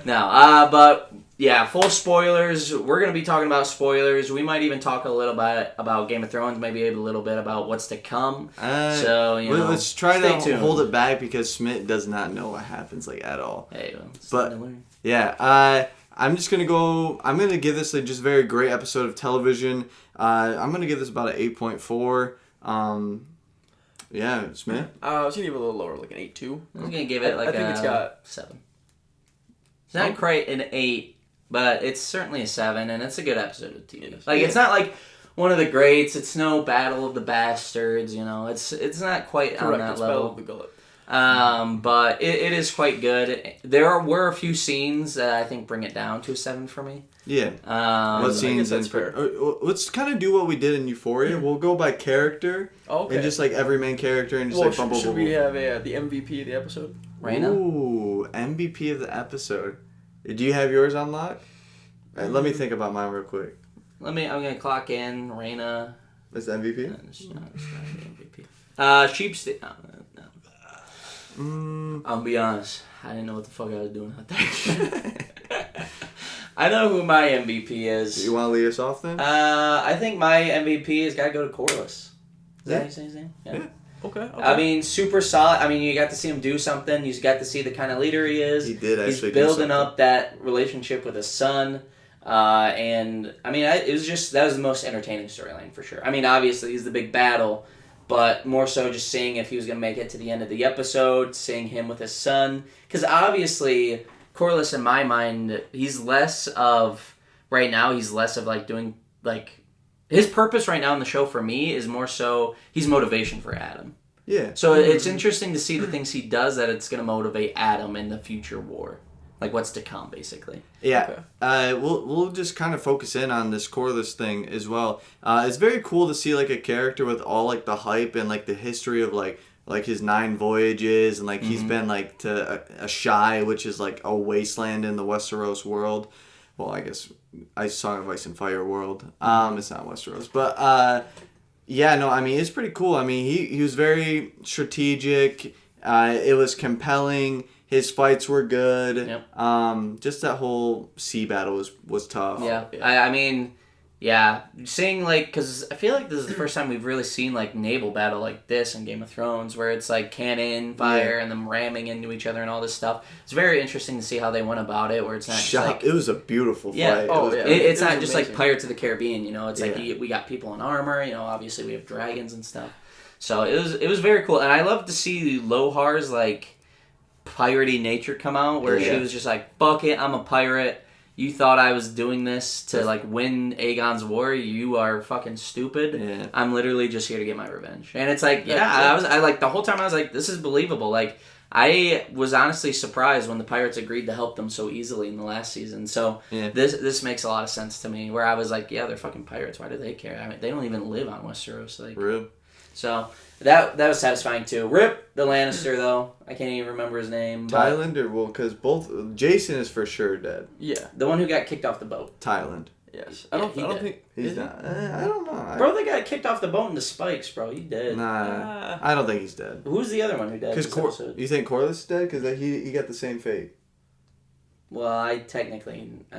No, but yeah, full spoilers. We're going to be talking about spoilers. We might even talk a little bit about Game of Thrones, maybe a little bit about what's to come. So, let's try to tuned. hold it back because Smith does not know what happens at all. Hey, well, but yeah, I'm just gonna go. I'm gonna give this a just very great episode of television. I'm gonna give this about an 8.4. Yeah, Smith. I was gonna give it a little lower, like an 8.2. I was gonna give it I think it's got 7. It's not quite an 8, but it's certainly a 7, and it's a good episode of TV. It's not like one of the greats. It's no Battle of the Bastards. It's not quite on that level. Battle of the Gullet. But it is quite good. There were a few scenes that I think bring it down to a 7 for me. Yeah. What scenes? That's fair. Let's kind of do what we did in Euphoria. We'll go by character. Okay. And just every main character and just should we have the MVP of the episode? Raina? Ooh, MVP of the episode. Do you have yours on lock? All right, let me think about mine real quick. I'm gonna clock in Raina. That's MVP? No, it's not MVP. Sheep's no. I'll be honest. I didn't know what the fuck I was doing out there. I know who my MVP is. You want to lead us off then? I think my MVP has got to go to Corliss. Is that how you say his name? Yeah. Okay. I mean, super solid. I mean, you got to see him do something. You got to see the kind of leader he is. He did actually. He's building up that relationship with his son. And I mean, that was the most entertaining storyline for sure. I mean, obviously he's the big battle, but more so just seeing if he was going to make it to the end of the episode, seeing him with his son. Because obviously, Corliss, in my mind, he's less of doing, his purpose right now in the show for me is more so, he's motivation for Adam. Yeah. So it's interesting to see the things he does that it's going to motivate Adam in the future war. What's to come, basically. Yeah. Okay. We'll just kind of focus in on this Corliss thing as well. It's very cool to see a character with all the hype and the history of his 9 voyages and he's been to a Shy, which is a wasteland in the Westeros world. Well, I guess Song of Ice and Fire world. It's not Westeros, but yeah, no, I mean it's pretty cool. I mean he was very strategic. It was compelling. His fights were good. Yep. Just that whole sea battle was tough. Yeah. I mean, yeah. Seeing, because I feel like this is the first time we've really seen, naval battle like this in Game of Thrones, where it's, cannon fire and them ramming into each other and all this stuff. It's very interesting to see how they went about it, where it's not just, it was a beautiful fight. Yeah. It's not just amazing. Pirates of the Caribbean, It's we got people in armor, obviously we have dragons and stuff. So it was very cool. And I love to see Lohar's, piratey nature come out, where she was just fuck it, I'm a pirate. You thought I was doing this to win Aegon's war. You are fucking stupid. Yeah. I'm literally just here to get my revenge. And it's I the whole time I was this is believable. I was honestly surprised when the pirates agreed to help them so easily in the last season. So this makes a lot of sense to me, where I was yeah, they're fucking pirates. Why do they care? I mean, they don't even live on Westeros. Real. So that was satisfying too. Rip the Lannister though. I can't even remember his name. Tyland because both Jason is for sure dead. Yeah, the one who got kicked off the boat. Tyland. Yes, I don't think he's not. I don't know. Bro, they got kicked off the boat in the spikes, bro. He dead. Nah, I don't think he's dead. Who's the other one who died? Because you think Corliss is dead? Because he got the same fate. Well, I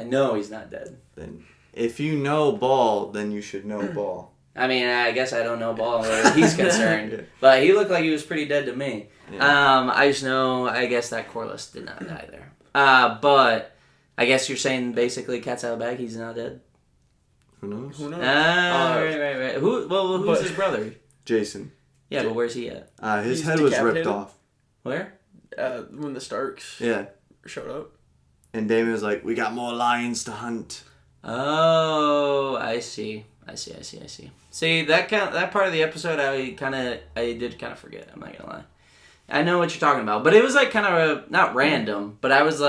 know he's not dead. Then if you know Ball, then you should know Ball. I mean, I guess I don't know Ball where he's concerned, but he looked like he was pretty dead to me. Yeah. I just know, I guess that Corliss did not die there. But I guess you're saying basically cat's out of the bag, he's not dead? Who knows? Right. Who's his brother? Jason. Yeah, but where's he at? His head was ripped off. Where? When the Starks showed up. And Daemon was like, we got more lions to hunt. Oh, I see. See, that part of the episode I did kind of forget. I'm not gonna lie. I know what you're talking about, but it was kind of not random, but I was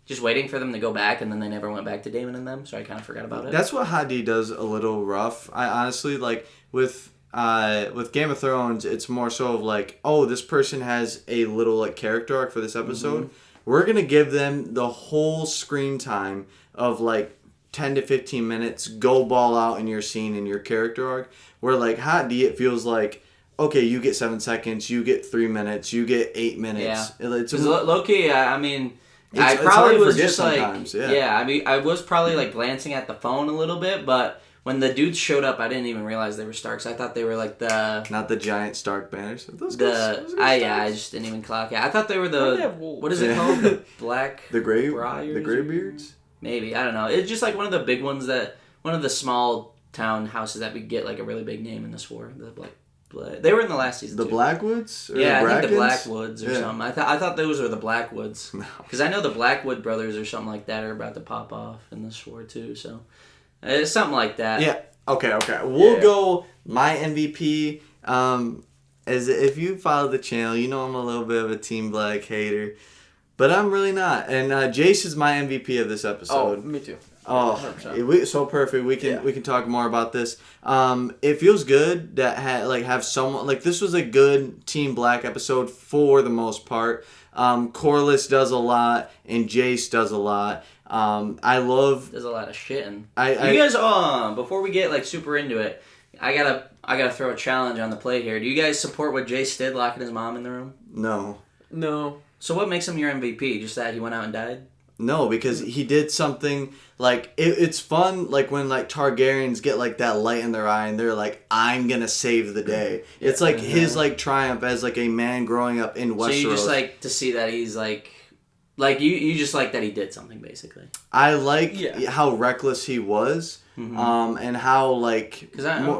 just waiting for them to go back, and then they never went back to Daemon and them, so I kind of forgot about it. That's what HOTD does a little rough. I honestly with Game of Thrones, it's more so of oh, this person has a little character arc for this episode. Mm-hmm. We're gonna give them the whole screen time of 10 to 15 minutes, go ball out in your scene in your character arc. Where HOTD, it feels okay, you get 7 seconds, you get 3 minutes, you get 8 minutes. Yeah. It's low-key, I mean, I probably was just yeah. I mean, I was probably like glancing at the phone a little bit, but when the dudes showed up, I didn't even realize they were Starks. I thought they were like not the giant Stark banners. I just didn't even clock it. I thought they were what is it called? The black the Greybeards? Maybe, I don't know. It's just like one of the big ones one of the small town houses that would get like a really big name in this war. The black. They were in the last season. The too. Blackwoods? Or I think the Blackwoods or something. I thought those were the Blackwoods. Because I know the Blackwood brothers or something like that are about to pop off in this war too. So it's something like that. Yeah. Okay. We'll go my MVP. As if you follow the channel, you know I'm a little bit of a Team Black hater, but I'm really not. And Jace is my MVP of this episode. Oh, me too. Oh, so perfect. We can talk more about this. It feels good that have someone like this was a good Team Black episode for the most part. Corliss does a lot and Jace does a lot. There's a lot of shitting. You guys, before we get like super into it, I gotta throw a challenge on the plate here. Do you guys support what Jace did, locking his mom in the room? No. So what makes him your MVP? Just that he went out and died? No, because he did something like it's fun. Like when like Targaryens get like that light in their eye and they're like, "I'm gonna save the day." It's like his like triumph as like a man growing up in Westeros. So you just like to see that he's like you just like that he did something basically. I like how reckless he was, and how like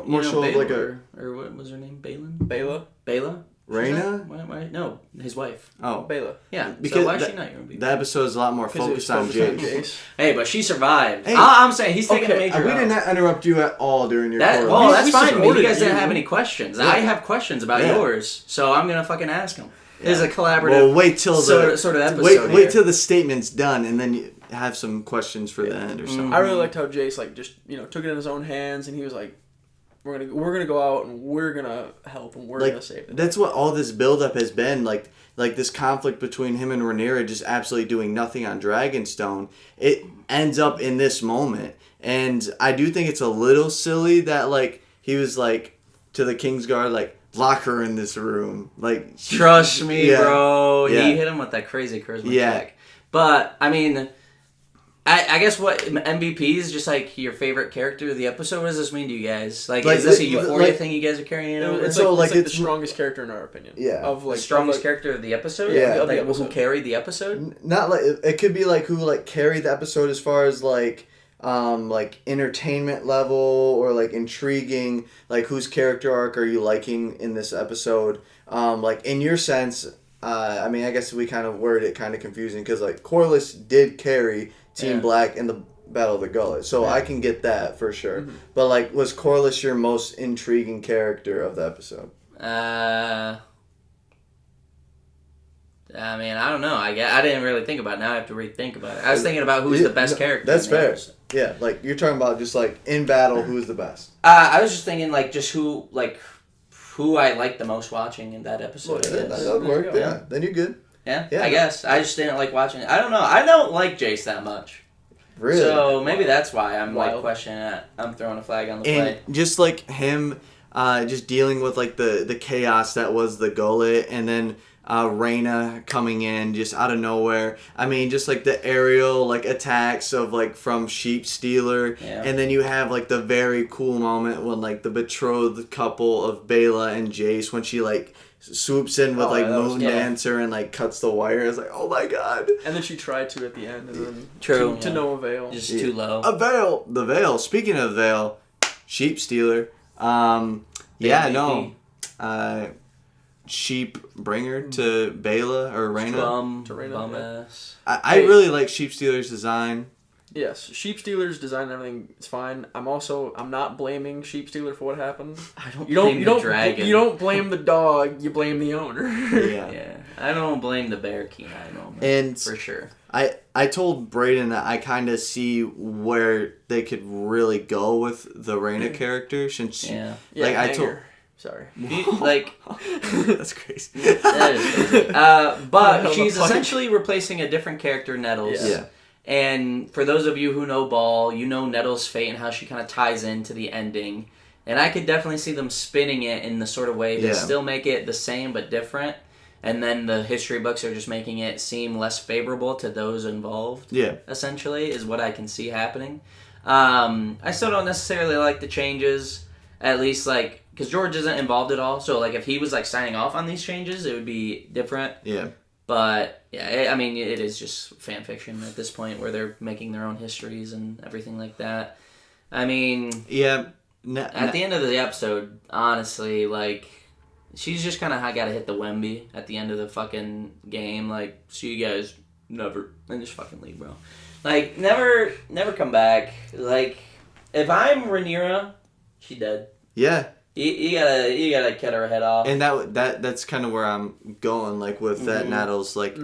more so like or what was her name? Baela. Rhaena? No, his wife. Oh. Baela. Yeah, because so why is she not your MVP? The episode is a lot more focused on Jace. Hey, but she survived. Hey, I'm saying he's taking a major We did not interrupt you at all during your quote. Well, that's fine. You guys didn't have any questions. Yeah. I have questions about yours, so I'm going to fucking ask them. Yeah. This is a collaborative well, wait till the, sort of episode Wait till the statement's done, and then you have some questions for the end or something. I really liked how Jace like just took it in his own hands, and he was like, We're gonna go out and we're gonna help and we're gonna save it. That's what all this buildup has been like this conflict between him and Rhaenyra just absolutely doing nothing on Dragonstone. It ends up in this moment, and I do think it's a little silly that like he was like to the Kingsguard like lock her in this room like trust me, bro. Yeah. He hit him with that crazy charisma check. But I mean. I guess what MVP is just like your favorite character of the episode. What does this mean to you guys? Like is this a Euphoria thing you guys are carrying over? It's the strongest character in our opinion. Yeah, of like the strongest character of the episode. Yeah, like who carried the episode. Not like it could be like who like carried the episode as far as like entertainment level or like intriguing. Like whose character arc are you liking in this episode? Like in your sense, I mean I guess we kind of worded it kind of confusing because like Corliss did carry Team Black in the Battle of the Gullet. So I can get that for sure. Mm-hmm. But like was Corliss your most intriguing character of the episode? I mean, I don't know. I didn't really think about it. Now I have to rethink about it. I was thinking about who's the best character. That's fair. Yeah, like you're talking about just like in battle, who's the best? I was just thinking like just who I liked the most watching in that episode. Well, that would work. Yeah, then you're good. Yeah, I guess. I just didn't like watching it. I don't know. I don't like Jace that much. Really? So maybe that's why I'm like questioning it. I'm throwing a flag on the play. And just like him, just dealing with like the chaos that was the Gullet, and then Rhaena coming in just out of nowhere. I mean, just like the aerial like attacks of like from Sheep Stealer, and then you have like the very cool moment when like the betrothed couple of Baela and Jace when she like swoops in with like Moon Dancer and like cuts the wire. It's like, oh my god. And then she tried to at the end, and then to no avail. Just too low. The veil. Speaking of veil, Sheep Stealer. Sheep bringer to Baela or Rhaena. To Rhaena. I really like Sheep Stealer's design. Yes, Sheep Stealer's design and everything is fine. I'm not blaming Sheep Stealer for what happened. You don't blame the dog, you blame the owner. Yeah. I don't blame the bear Kenai moment. And for sure. I told Brayden that I kind of see where they could really go with the Rhaena character since Sorry. That's crazy. That is crazy. But she's essentially replacing a different character, Nettles. Yeah. And for those of you who know Ball, you know Nettles' fate and how she kind of ties into the ending. And I could definitely see them spinning it in the sort of way to still make it the same but different. and then the history books are just making it seem less favorable to those involved. Yeah. Essentially, is what I can see happening. I still don't necessarily like the changes, at least, like, because George isn't involved at all, so, like, if he was, like, signing off on these changes, it would be different. Yeah. But, yeah, I mean, it is just fan fiction at this point, where they're making their own histories and everything like that. I mean... Yeah. At the end of the episode, honestly, like, she's just kind of got to hit the Wemby at the end of the fucking game, like, see you guys, never, and just fucking leave, bro. Like, never come back. Like, if I'm Rhaenyra, she dead. Yeah. You gotta cut her head off. And that's kind of where I'm going, like, with that Nettles, like,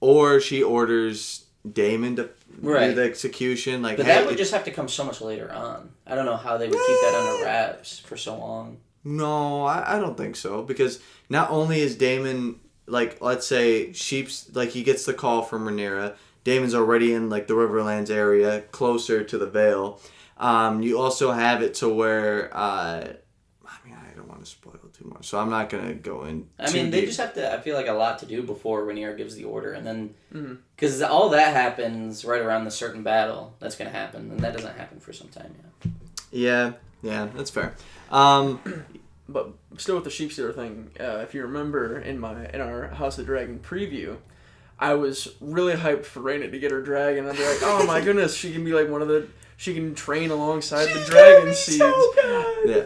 or she orders Daemon to do the execution, like. But that would just have to come so much later on. I don't know how they would keep that under wraps for so long. No, I don't think so, because not only is Daemon, like, let's say Sheep's, like, he gets the call from Rhaenyra. Daemon's already in, like, the Riverlands area, closer to the Vale. You also have it to where, I don't want to spoil too much, so I'm not going to go in they just have to, I feel like, a lot to do before Rhaenyra gives the order, and then, because all that happens right around the certain battle that's going to happen, and that doesn't happen for some time yet. Yeah, that's fair. But still with the sheepstealer thing, if you remember in our House of the Dragon preview, I was really hyped for Rhaena to get her dragon. I'd be like, oh my goodness, she can be like she can train alongside the dragon seeds. So good. Yeah.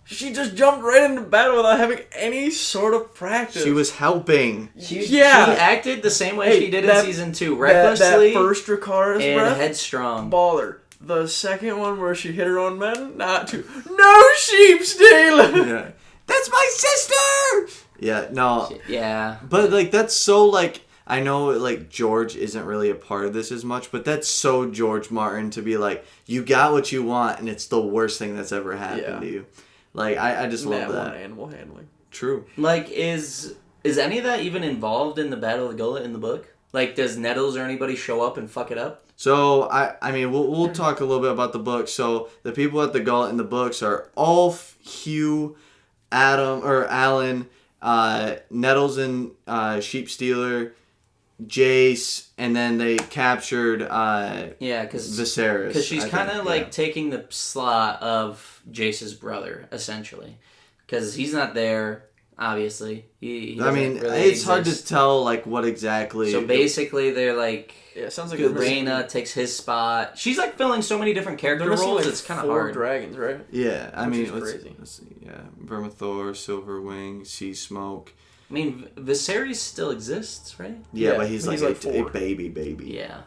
She just jumped right into battle without having any sort of practice. She was helping. She acted the same way she did in season 2, recklessly. That first Dracarys and breath, headstrong. Baller. The second one where she hit her own men, not to. No sheep stealer! Yeah. That's my sister! Yeah, no. Yeah. But, like, that's so, like, I know, like, George isn't really a part of this as much, but that's so George Martin to be like, you got what you want, and it's the worst thing that's ever happened to you. Like, I just love that. Animal handling. True. Like, is any of that even involved in the Battle of the Gullet in the book? Like, does Nettles or anybody show up and fuck it up? So, I mean, we'll talk a little bit about the book. So, the people at the Gullet in the books are Ulf, Hugh, Alan, Nettles and Sheepstealer, Jace, and then they captured Viserys. Because she's kind of like taking the slot of Jace's brother, essentially. Because he's not there, obviously. He it's hard to tell, like, what exactly. So basically, they're like... Yeah, it sounds like Rhaena takes his spot. She's, like, filling so many different character roles, like, it's kind of hard. 4 dragons, right? Yeah, I mean, crazy. Let's see. Yeah, Vermithor, Silverwing, Sea Smoke. I mean, Viserys still exists, right? Yeah, but he's like a 4. baby. Yeah.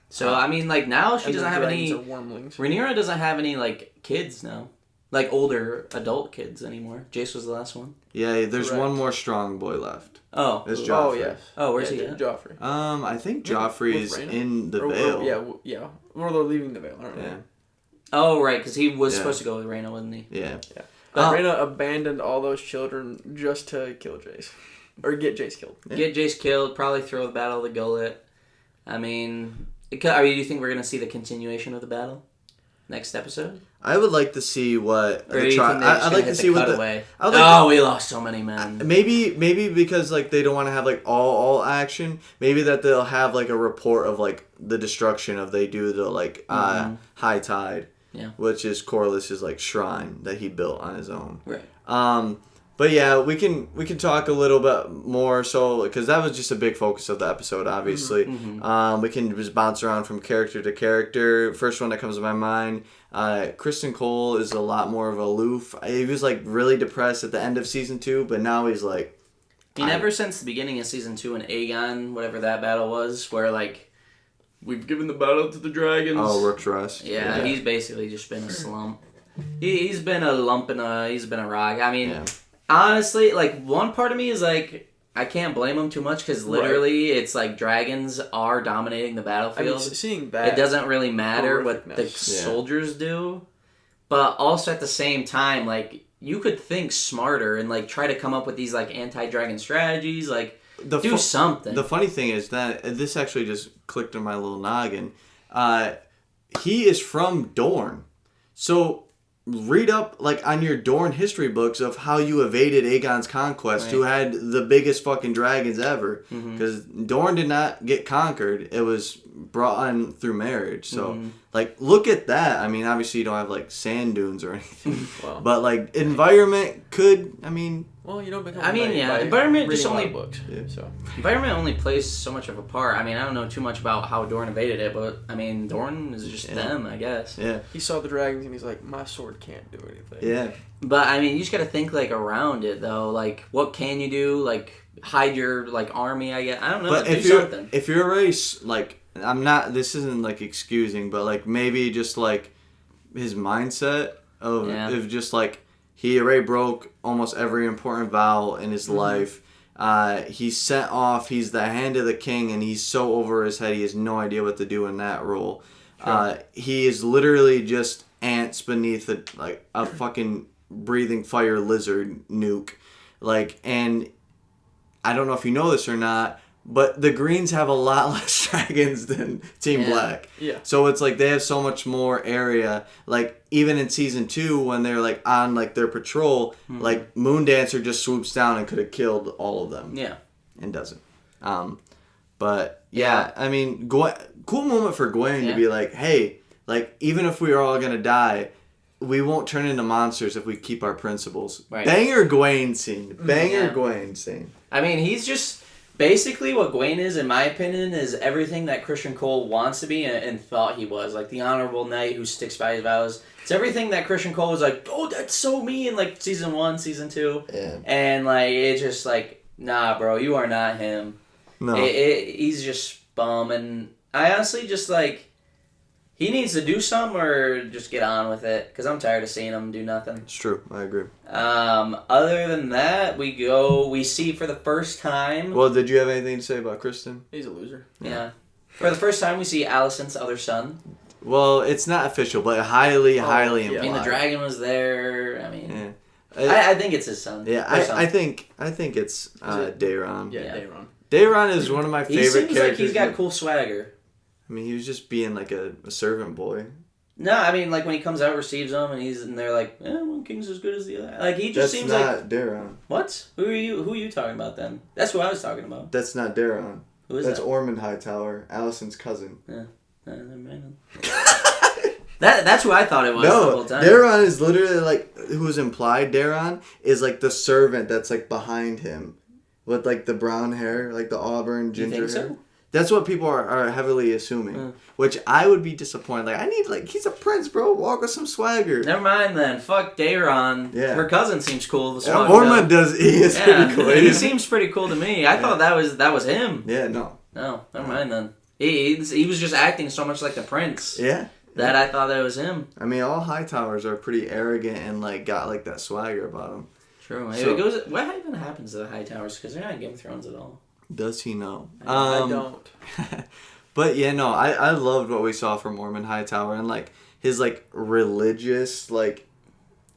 So, I mean, like, now she doesn't have any... Rhaenyra doesn't have any, like, kids now. Like, older adult kids anymore. Jace was the last one. Yeah, there's one more strong boy left. Oh. It's Joffrey. Oh, yes. Oh, where's he at? Joffrey. I think Joffrey is in the Vale. Yeah. Or they're leaving the Vale, aren't they? Yeah. Oh, right, because he was supposed to go with Rhaena, wasn't he? Yeah. But Rhaena abandoned all those children just to kill Jace. Or get Jace killed. Yeah. Get Jace killed, probably throw the Battle of the Gullet. I mean, do you think we're going to see the continuation of the battle? Next episode? I would like to see what I'd like to see what we lost so many men. Maybe because like they don't want to have like all action. Maybe that they'll have like a report of like the destruction of they do the like high tide. Yeah. Which is Corlys's like shrine that he built on his own. Right. But yeah, we can talk a little bit more, so because that was just a big focus of the episode, obviously. We can just bounce around from character to character. First one that comes to my mind, Kristen Cole is a lot more of aloof. He was like really depressed at the end of season 2, but now he's like. Ever since the beginning of season 2 in Aegon, whatever that battle was, where like we've given the battle to the dragons. Oh, Rook's Rest. Yeah, he's basically just been a slump. He's been a lump he's been a rock. I mean. Yeah. Honestly, like, one part of me is, like, I can't blame him too much, because literally, it's, like, dragons are dominating the battlefield. I mean, seeing that... It doesn't really matter what the soldiers do, but also at the same time, like, you could think smarter and, like, try to come up with these, like, anti-dragon strategies, like, do something. The funny thing is that, this actually just clicked in my little noggin, he is from Dorne, so... read up like on your Dorne history books of how you evaded Aegon's conquest, who had the biggest fucking dragons ever. Because Dorne did not get conquered; it was brought on through marriage. So, like, look at that. I mean, obviously, you don't have like sand dunes or anything, but like environment could. I mean. Well, you don't become. Environment just only books. Yeah. So environment only plays so much of a part. I mean, I don't know too much about how Dorne evaded it, but I mean, Dorne is just them, I guess. Yeah. He saw the dragons and he's like, my sword can't do anything. Yeah. But I mean, you just got to think like around it though. Like, what can you do? Like, hide your like army. I guess I don't know. But something. if you're already like, I'm not. This isn't like excusing, but like maybe just like his mindset of just like. He already broke almost every important vow in his life. He's sent off. He's the hand of the king, and he's so over his head. He has no idea what to do in that role. Sure. He is literally just ants beneath a fucking breathing fire lizard nuke. Like, and I don't know if you know this or not, but the Greens have a lot less dragons than Team Black. Yeah. So it's like they have so much more area. Like even in season 2 when they're like on like their patrol, like Moondancer just swoops down and could have killed all of them. Yeah. And doesn't. But yeah, I mean, cool moment for Gwen to be like, hey, like even if we are all gonna die, we won't turn into monsters if we keep our principles. Right. Banger Gwen scene. Gwen scene. I mean, he's just. Basically, what Gwaine is, in my opinion, is everything that Christian Cole wants to be and thought he was. Like, the honorable knight who sticks by his vows. It's everything that Christian Cole was like, oh, that's so me in, like, Season 1, Season 2. Yeah. And, like, it's just like, nah, bro, you are not him. No. He's just bum. And I honestly just, like, he needs to do something or just get on with it. Because I'm tired of seeing him do nothing. It's true. I agree. Other than that, we see for the first time... Well, did you have anything to say about Kristen? He's a loser. Yeah. For the first time, we see Alicent's other son. Well, it's not official, but highly implied. I mean, the dragon was there. I mean... Yeah. I think it's his son. Yeah, I think it's Daeron. Yeah, Daeron. Daeron is one of my favorite characters. He seems like he's got cool swagger. I mean, he was just being like a servant boy. No, I mean, like when he comes out, receives them, and they're like, one king's as good as the other. Like he just seems like. That's not Daeron. What? Who are you talking about then? That's who I was talking about. That's not Daeron. Who is That's that? Ormond Hightower, Alicent's cousin. Yeah. Never mind. That's who I thought it was the whole time. Daeron is literally like who's implied. Daeron is like the servant that's like behind him, with like the brown hair, like the auburn ginger hair. So? That's what people are heavily assuming, which I would be disappointed. Like, I need, like, he's a prince, bro. Walk with some swagger. Never mind then. Fuck Daeron. Yeah. Her cousin seems cool. Ormond does. He is pretty cool. He seems pretty cool to me. I thought that was him. Yeah, no. No, never mind then. He was just acting so much like the prince. Yeah. That I thought that was him. I mean, all Hightowers are pretty arrogant and, like, got, like, that swagger about them. True. What even happens to the Hightowers? Because they're not in Game of Thrones at all. Does he know? I don't. But yeah, no, I loved what we saw from Ormond Hightower and like his like religious like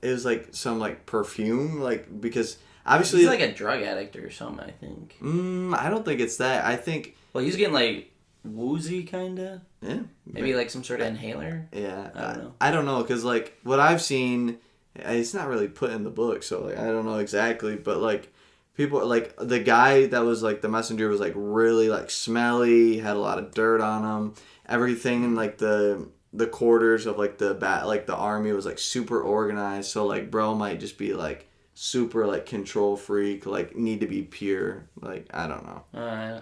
it was like some like perfume like because obviously he's like a drug addict or something. I think. I don't think it's that. I think. Well, he's getting like woozy kinda. Yeah. Maybe like some sort of inhaler. Yeah. I don't know. I don't know because like what I've seen, it's not really put in the book, so like I don't know exactly, but like. People, like, the guy that was, like, the messenger was, like, really, like, smelly, had a lot of dirt on him. Everything in, like, the quarters of, like, the army was, like, super organized. So, like, bro might just be, like, super, like, control freak, like, need to be pure. Like, I don't know.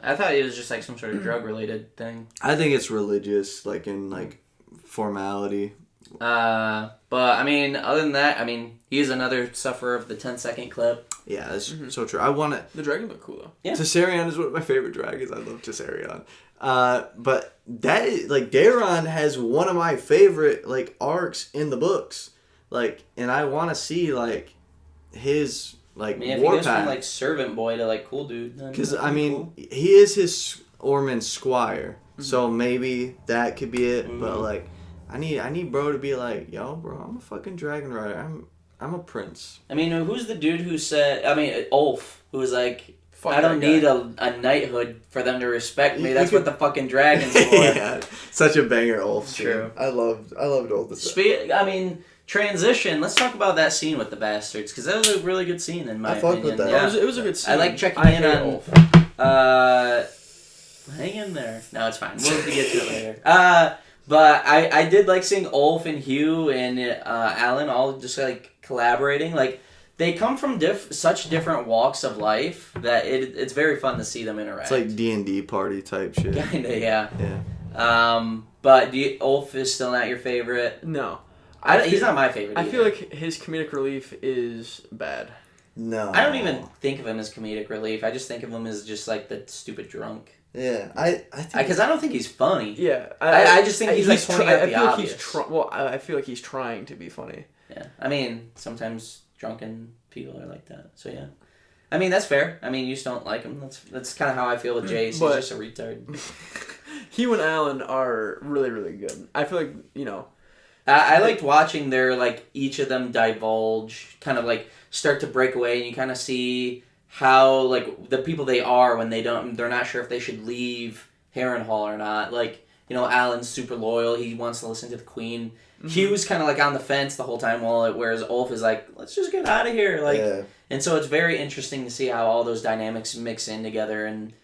I thought it was just, like, some sort of drug-related thing. I think it's religious, like, in, like, formality. But, I mean, other than that, I mean, he's another sufferer of the 10-second clip. Yeah, that's so true. I want it. The dragon look cool though. Yeah. Tessarion is one of my favorite dragons. I love Tessarion. But that is, like Daeron has one of my favorite like arcs in the books. Like, and I want to see like his like if war he goes path. from like servant boy to like cool dude. Because I mean, he is his Ormond's squire, so maybe that could be it. But like, I need bro to be like, yo, bro, I'm a fucking dragon rider. I'm a prince. I mean, who's the dude who said... I mean, Ulf, who was like, I don't guy. need a knighthood for them to respect me. That's what the fucking dragon's for. Yeah, such a banger Ulf. True. I loved Ulf. I mean, transition. Let's talk about that scene with the bastards, because that was a really good scene in my opinion. With that. Yeah. It was a good scene. I like checking in on. Ulf. Hang in there. No, it's fine. We'll get to it later. But I did like seeing Ulf and Hugh and Alan all just like collaborating. Like they come from such different walks of life that it's very fun to see them interact. It's like D&D party type shit. Kinda, yeah. Yeah. But Ulf is still not your favorite? No. He's not my favorite either. I feel like his comedic relief is bad. No. I don't even think of him as comedic relief. I just think of him as just like the stupid drunk. Yeah, I think because I don't think he's funny. Yeah, I just think he's like pointing out the obvious. I feel like he's trying to be funny. Yeah, I mean sometimes drunken people are like that. So yeah, I mean that's fair. I mean you just don't like him. That's kind of how I feel with Jace. He's just a retard. Hugh and Alan are really really good. I feel like I liked watching their like each of them divulge, kind of like start to break away, and you kind of see how like the people they are when they're not sure if they should leave Harrenhal or not. Like Alan's super loyal. He wants to listen to the Queen. Mm-hmm. Hugh's kind of like on the fence the whole time, whereas Ulf is like, let's just get out of here. Like, yeah. And so it's very interesting to see how all those dynamics mix in together and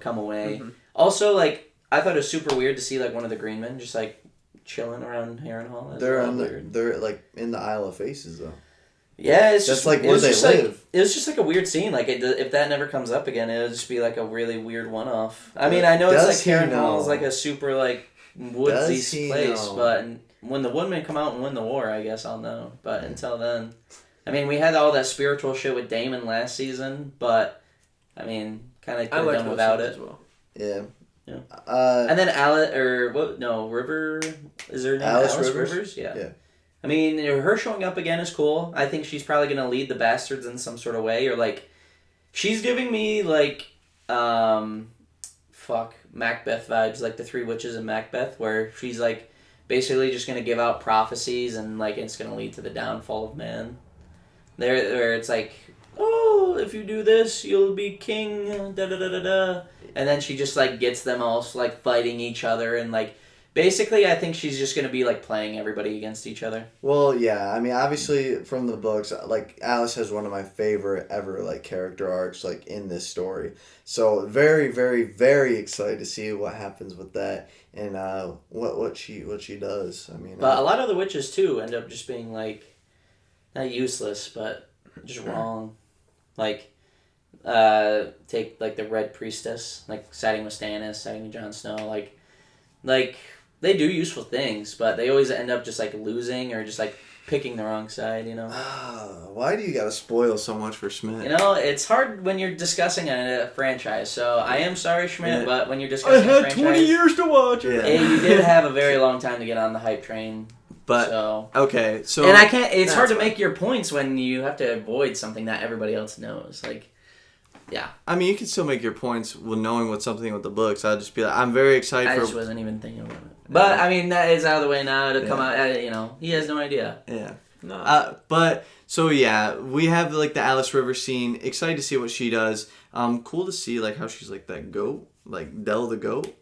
come away. Mm-hmm. Also, like I thought it was super weird to see like one of the Green Men just like chilling around Harrenhal. They're like in the Isle of Faces though. Yeah, it's that's just like where they live. Like, it was just like a weird scene. Like if that never comes up again, it'll just be like a really weird one-off. I mean, I know it's like Harrenhal is like a super like woodsy place, but when the Woodmen come out and win the war, I guess I'll know. But until then, I mean, we had all that spiritual shit with Daemon last season, but I mean, kind of could have done without it as well. Yeah. Yeah. And then River is her name? Alice Rivers? Yeah. I mean, her showing up again is cool. I think she's probably going to lead the bastards in some sort of way. Or, like, she's giving me, like, Macbeth vibes. Like, the Three Witches in Macbeth, where she's, like, basically just going to give out prophecies and, like, it's going to lead to the downfall of man. Where it's like, oh, if you do this, you'll be king, da-da-da-da-da. And then she just, like, gets them all, like, fighting each other and, like, basically, I think she's just going to be, like, playing everybody against each other. Well, yeah. I mean, obviously, from the books, like, Alice has one of my favorite ever, like, character arcs, like, in this story. So, very, very, very excited to see what happens with that and what she does. I mean... But a lot of the witches, too, end up just being, like, not useless, but just wrong. Like, take, like, the Red Priestess, like, siding with Stannis, siding with Jon Snow, like... They do useful things, but they always end up just, like, losing or just, like, picking the wrong side, Why do you gotta spoil so much for Schmidt? It's hard when you're discussing a franchise, so I am sorry, Schmidt, but when you're discussing a franchise... I had 20 years to watch it! Yeah. You did have a very long time to get on the hype train. But, so. Okay, so... And I can't... It's hard to make your points when you have to avoid something that everybody else knows, like... Yeah. I mean, you can still make your points with knowing what's something with the books. I'd just be like, I'm very excited I just wasn't even thinking about it. But, I mean, that is out of the way now to come out, he has no idea. Yeah. No. But, so yeah, we have, like, the Alice River scene. Excited to see what she does. Cool to see, like, how she's, like, that goat. Like, Del the goat.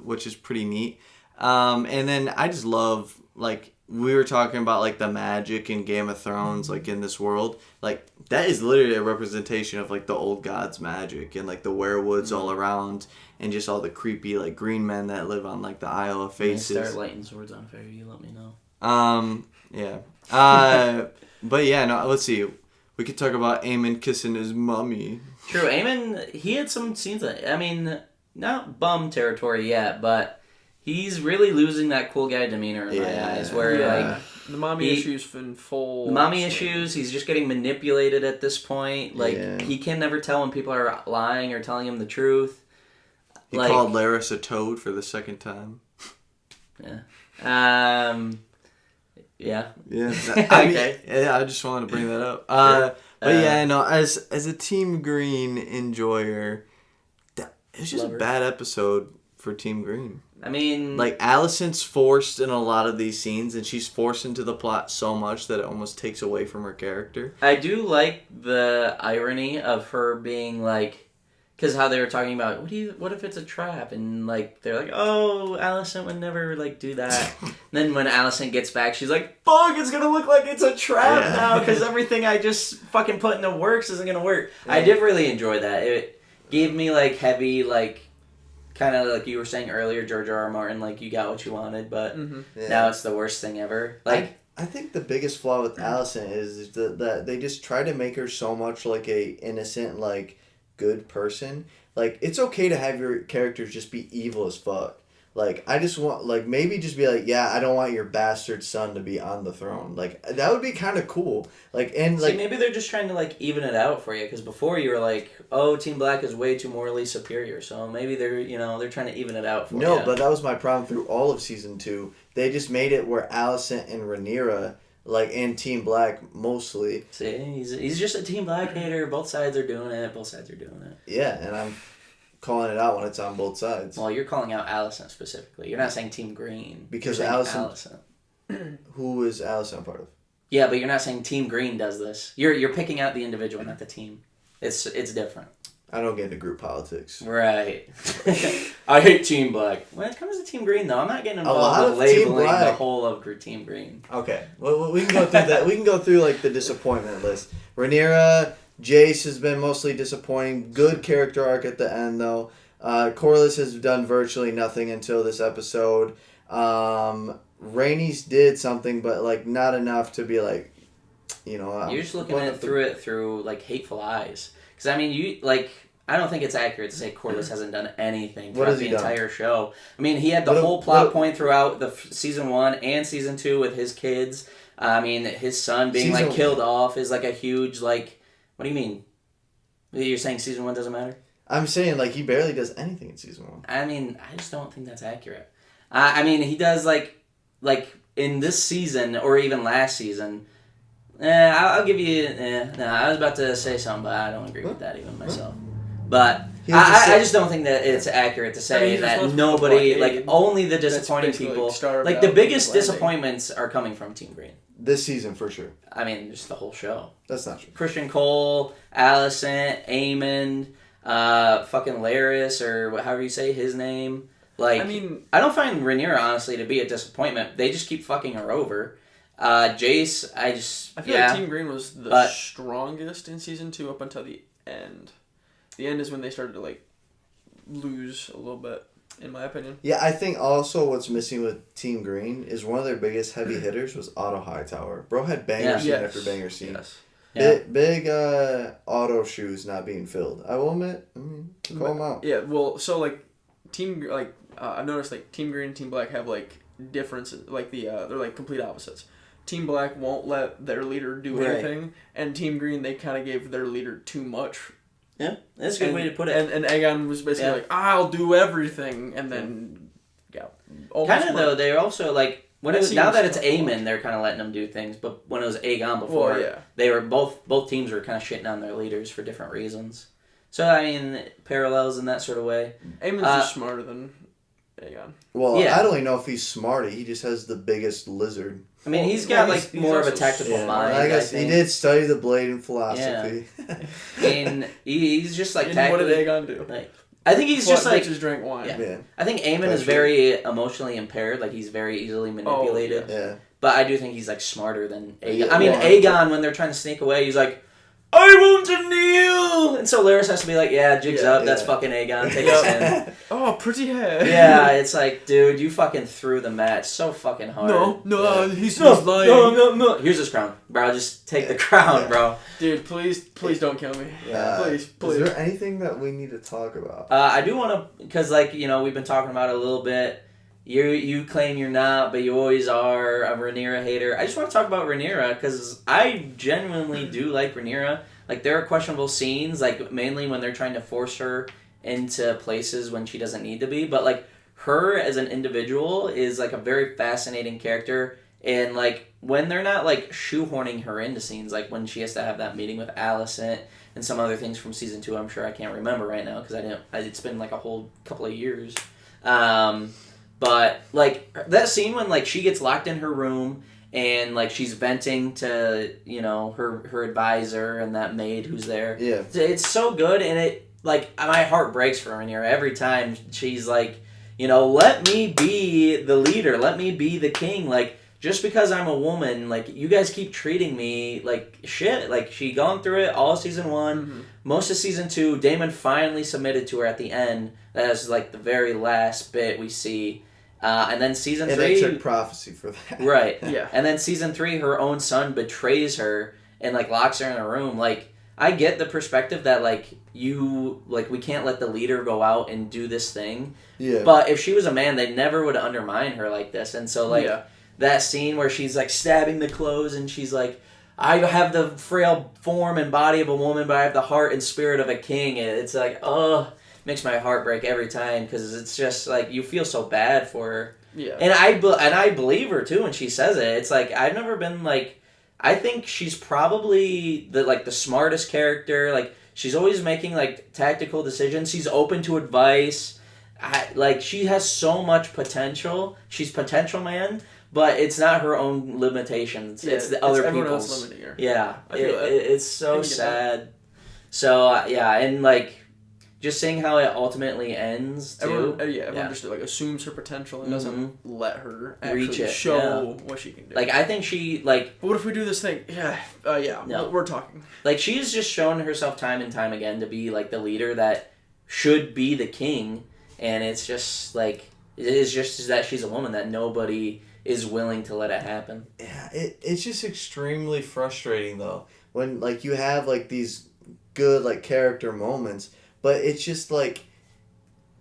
Which is pretty neat. And then I just love, like... We were talking about, like, the magic in Game of Thrones, like, in this world. Like, that is literally a representation of, like, the old gods' magic and, like, the werewoods all around and just all the creepy, like, green men that live on, like, the Isle of Faces. Start lighting swords on fire, you let me know. Yeah. But, yeah, no, let's see. We could talk about Aemon kissing his mummy. True, Aemon, he had some scenes that, I mean, not bum territory yet, but... He's really losing that cool guy demeanor in my eyes, where like the mommy issues in full. The mommy issues. He's just getting manipulated at this point. Like he can never tell when people are lying or telling him the truth. He called Laris a toad for the second time. Yeah. Yeah. Okay. I just wanted to bring that up. But as a Team Green enjoyer, it was just a bad episode for Team Green. I mean... Like, Alicent's forced in a lot of these scenes, and she's forced into the plot so much that it almost takes away from her character. I do like the irony of her being, like, because how they were talking about what if it's a trap, and like they're like, oh, Allison would never like do that. And then when Allison gets back, she's like, fuck, it's gonna look like it's a trap now because everything I just fucking put into works isn't gonna work. Yeah. I did really enjoy that. It gave me like heavy like kind of like you were saying earlier, George R. R. Martin, like you got what you wanted, but now it's the worst thing ever. Like I think the biggest flaw with Allison is that they just try to make her so much like a innocent like good person. Like, it's okay to have your characters just be evil as fuck. Like, I just want, like, maybe just be like, yeah, I don't want your bastard son to be on the throne. Like, that would be kind of cool. Like, and like... See, maybe they're just trying to, like, even it out for you. Because before you were like, oh, Team Black is way too morally superior. So maybe they're, you know, they're trying to even it out for you. No, but that was my problem through all of Season 2. They just made it where Allison and Rhaenyra, like, and Team Black mostly... See, he's just a Team Black hater. Both sides are doing it. Yeah, and I'm calling it out when it's on both sides. Well, you're calling out Allison specifically. You're not saying Team Green. Because Allison. Who is Allison a part of? Yeah, but you're not saying Team Green does this. You're picking out the individual, not the team. It's different. I don't get into group politics. Right. I hate Team Black. When it comes to Team Green, though, I'm not getting involved with labeling the whole of Team Green. Okay. Well, we can go through that. We can go through, like, the disappointment list. Rhaenyra, Jace has been mostly disappointing. Good character arc at the end, though. Corlys has done virtually nothing until this episode. Rhaenys did something, but, like, not enough to be, like, you know... You're just looking at it through, like, hateful eyes. Because, I mean, I don't think it's accurate to say Corlys hasn't done anything throughout the entire show. I mean, he had the whole plot point throughout the season 1 and season 2 with his kids. I mean, his son being, like, killed off is, like, a huge, like... What do you mean? You're saying season 1 doesn't matter? I'm saying, like, he barely does anything in season 1. I mean, I just don't think that's accurate. I mean, he does, like, in this season, or even last season... I'll give you... no, I was about to say something, but I don't agree with that even myself. But I just don't think that it's accurate to say that nobody... Like, only the disappointing people... Like, the biggest disappointments are coming from Team Green. This season, for sure. I mean, just the whole show. That's not true. Christian Cole, Allison, Aemond, fucking Larys, or however you say his name. Like, I mean... I don't find Rhaenyra, honestly, to be a disappointment. They just keep fucking her over. Jace, I feel like Team Green was the strongest in season 2 up until the end. The end is when they started to, like, lose a little bit, in my opinion. Yeah, I think also what's missing with Team Green is one of their biggest heavy hitters was Otto Hightower. Bro had banger scene after banger scene. Yes. Big Otto shoes not being filled. I will admit, call them out. Yeah, well, so, like, I've noticed, like, Team Green and Team Black have, like, differences, like, they're, like, complete opposites. Team Black won't let their leader do anything, and Team Green, they kind of gave their leader too much. Yeah, that's a good way to put it. And Aegon was basically like, I'll do everything, and then, kind of, though, they're also, like, now that it's Aemon, they're kind of letting them do things, but when it was Aegon before, they were, both teams were kind of shitting on their leaders for different reasons. So, I mean, parallels in that sort of way. Aemon's just smarter than Aegon. Well, I don't even know if he's smarty. He just has the biggest lizard. I mean, he's got like more of a tactical mind. I guess he did study the blade and philosophy. Yeah. And he's just like what did Aegon do? Like, I think he's just like bitches drink wine. Yeah. I think Aemon is very emotionally impaired. Like he's very easily manipulated. Yeah. But I do think he's like smarter than Aegon. I mean, Aegon, when they're trying to sneak away, he's like, I won't kneel! And so Larys has to be like, jigs up, that's fucking Aegon, take us in. Oh, pretty hair. Yeah, it's like, dude, you fucking threw the match so fucking hard. He's lying. No. Here's his crown. Bro, just take the crown, bro. Dude, please don't kill me. Please. Is there anything that we need to talk about? I do want to, because like, you know, we've been talking about it a little bit. You claim you're not, but you always are a Rhaenyra hater. I just want to talk about Rhaenyra, because I genuinely do like Rhaenyra. Like, there are questionable scenes, like, mainly when they're trying to force her into places when she doesn't need to be. But, like, her as an individual is, like, a very fascinating character. And, like, when they're not, like, shoehorning her into scenes, like, when she has to have that meeting with Alicent and some other things from Season 2, I'm sure I can't remember right now, because it's been, like, a whole couple of years. But, like, that scene when, like, she gets locked in her room and, like, she's venting to, you know, her advisor and that maid who's there. Yeah. It's so good, and like, my heart breaks for Rhaenyra every time she's like, you know, let me be the leader, let me be the king, like, just because I'm a woman, like, you guys keep treating me like shit. Like, she gone through it all season 1, most of season 2. Daemon finally submitted to her at the end. That was, like, the very last bit we see. And then season 3... And they took prophecy for that. Right. Yeah. And then season 3, her own son betrays her and, like, locks her in a room. Like, I get the perspective that, like, we can't let the leader go out and do this thing. Yeah. But if she was a man, they never would undermine her like this. And so, like... Yeah. That scene where she's, like, stabbing the clothes and she's like, I have the frail form and body of a woman, but I have the heart and spirit of a king. And it's like, makes my heart break every time because it's just, like, you feel so bad for her. Yeah. And I believe her, too, when she says it. It's like, I've never been, like, I think she's probably, the smartest character. Like, she's always making, like, tactical decisions. She's open to advice. She has so much potential. She's potential, man. But it's not her own limitations. Yeah, it's the other everyone people's. else limiting her. Yeah, it's so sad. That. So and like just seeing how it ultimately ends too. Everyone just like assumes her potential and doesn't let her actually Reach it, show what she can do. Like I think she like. But what if we do this thing? No. We're talking. Like she's just shown herself time and time again to be like the leader that should be the king, and it's just like it is just that she's a woman that nobody is willing to let it happen. Yeah, it's just extremely frustrating though when like you have like these good like character moments, but it's just like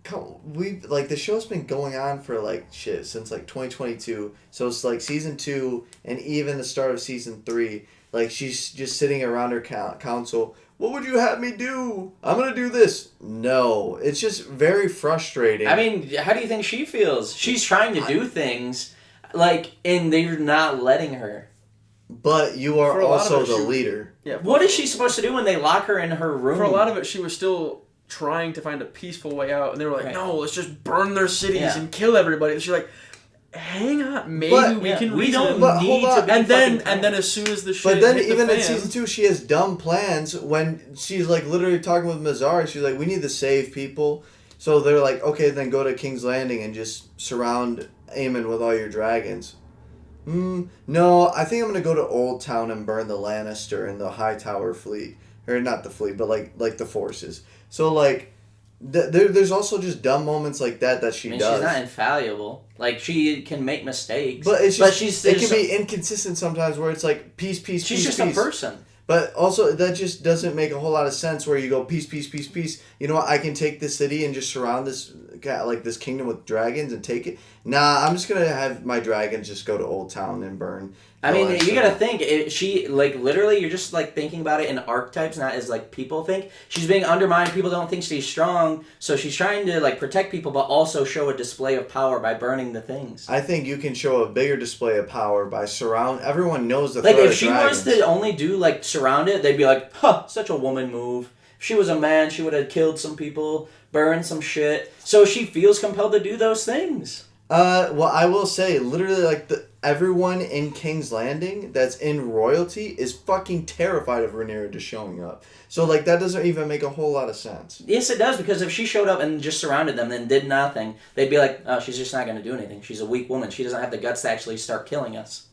the show's been going on for like shit since like 2022. So it's like season 2 and even the start of season 3. Like she's just sitting around her council. What would you have me do? I'm gonna do this. No, it's just very frustrating. I mean, how do you think she feels? She's trying to do things. Like, and they're not letting her. But you are also the leader. Yeah. What is she supposed to do when they lock her in her room? For a lot of it, she was still trying to find a peaceful way out, and they were like, "No, let's just burn their cities and kill everybody." And she's like, "Hang on, maybe we can. We don't need to be and then as soon as the shit. But then hit even the in fan, season 2, she has dumb plans when she's like literally talking with Mazzari. She's like, "We need to save people." So they're like, "Okay, then go to King's Landing and just surround Aemon with all your dragons." No, I think I'm gonna go to Old Town and burn the Lannister and the Hightower fleet, or not the fleet, but like the forces. So like, there's also just dumb moments like that she does. She's not infallible. Like she can make mistakes, but it's just, it can be inconsistent sometimes where it's like peace. She's just a person. But also, that just doesn't make a whole lot of sense where you go, peace. You know what, I can take this city and just surround this kingdom with dragons and take it. Nah, I'm just going to have my dragons just go to Old Town and burn. I mean, you got to think, she, like, literally, you're just, like, thinking about it in archetypes, not as, like, people think. She's being undermined, people don't think she's strong, so she's trying to, like, protect people, but also show a display of power by burning the things. I think you can show a bigger display of power by everyone knows the like, threat if of she dragons. was to only do, like, surround it, they'd be like, such a woman move. If she was a man, she would have killed some people, burned some shit. So she feels compelled to do those things. Well, I will say, literally, like, everyone in King's Landing that's in royalty is fucking terrified of Rhaenyra just showing up. So, like, that doesn't even make a whole lot of sense. Yes, it does, because if she showed up and just surrounded them and did nothing, they'd be like, oh, she's just not going to do anything. She's a weak woman. She doesn't have the guts to actually start killing us.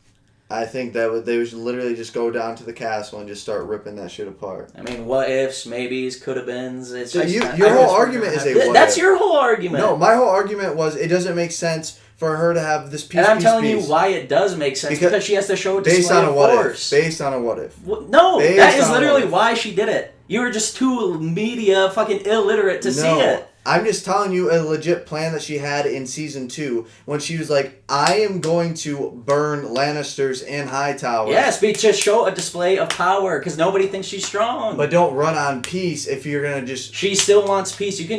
I think that they should literally just go down to the castle and just start ripping that shit apart. I mean, what ifs, maybes, could have beens. It's so your whole argument is a what That's if. your whole argument. No, my whole argument was it doesn't make sense for her to have this peace. And I'm telling you why it does make sense, because she has to show a display of force. Based on a what if. No, that is literally why she did it. You were just too media fucking illiterate to see it. I'm just telling you a legit plan that she had in season 2 when she was like, I am going to burn Lannisters and Hightower. Yes, but just show a display of power because nobody thinks she's strong. But don't run on peace if you're going to just... She still wants peace. You can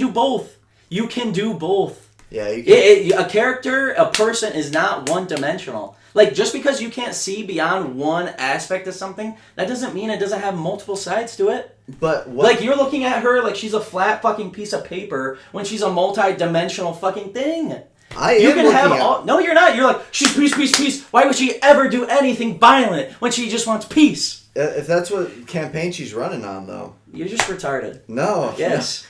do both. You can do both. Yeah, you can. A character, a person is not one-dimensional. Like, just because you can't see beyond one aspect of something, that doesn't mean it doesn't have multiple sides to it. But what? Like, you're looking at her like she's a flat fucking piece of paper when she's a multi-dimensional fucking thing. You can have all. No, you're not. You're like, she's peace, peace, peace. Why would she ever do anything violent when she just wants peace? If that's what campaign she's running on, though. You're just retarded. No. Yes.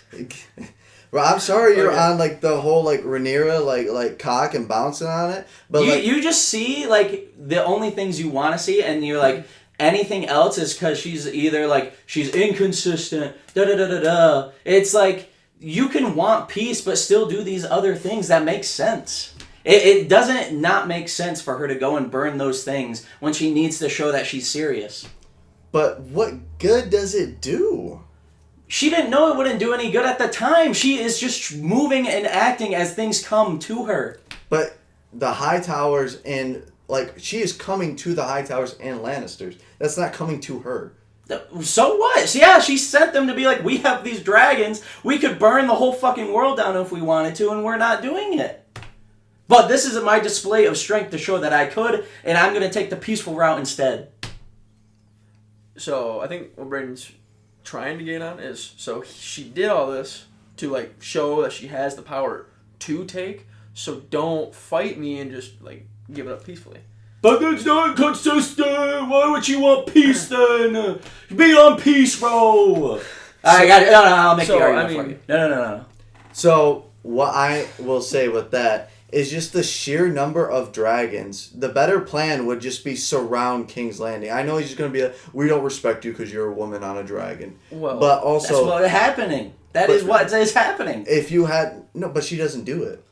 Well, I'm sorry you're on like the whole like Rhaenyra like cock and bouncing on it, but you just see like the only things you want to see, and you're like anything else is because she's either like she's inconsistent. Da da da da da. It's like you can want peace, but still do these other things that make sense. It doesn't not make sense for her to go and burn those things when she needs to show that she's serious. But what good does it do? She didn't know it wouldn't do any good at the time. She is just moving and acting as things come to her. But the Hightowers and, like, she is coming to the Hightowers and Lannisters. That's not coming to her. So what? So yeah, she sent them to be like, we have these dragons. We could burn the whole fucking world down if we wanted to, and we're not doing it. But this is my display of strength to show that I could, and I'm going to take the peaceful route instead. So I think what Braden's trying to get on is, so she did all this to like show that she has the power to take, so don't fight me and just like give it up peacefully. But that's not consistent. Why would you want peace then? Be on peace, bro. I got it. No, I'll make the argument for you. No. So what I will say with that is just the sheer number of dragons. The better plan would just be surround King's Landing. I know he's just going to be we don't respect you because you're a woman on a dragon. Well, but also... That's what's happening. That is what is happening. If you had... No, but she doesn't do it.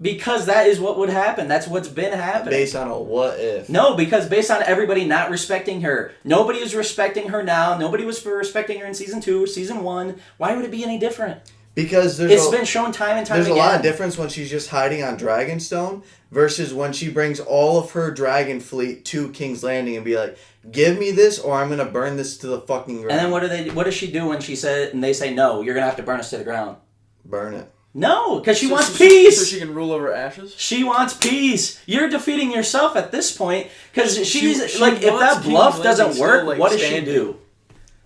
Because that is what would happen. That's what's been happening. Based on a what if. No, because based on everybody not respecting her. Nobody is respecting her now. Nobody was respecting her in Season 2, Season 1. Why would it be any different? Because it's been shown time and time again. There's a lot of difference when she's just hiding on Dragonstone versus when she brings all of her dragon fleet to King's Landing and be like, give me this or I'm going to burn this to the fucking ground. And then what does she do when she said, and they say, no, you're going to have to burn us to the ground? Burn it. No, because she wants peace. So she can rule over ashes? She wants peace. You're defeating yourself at this point because she's like, if that bluff doesn't work, what does she do?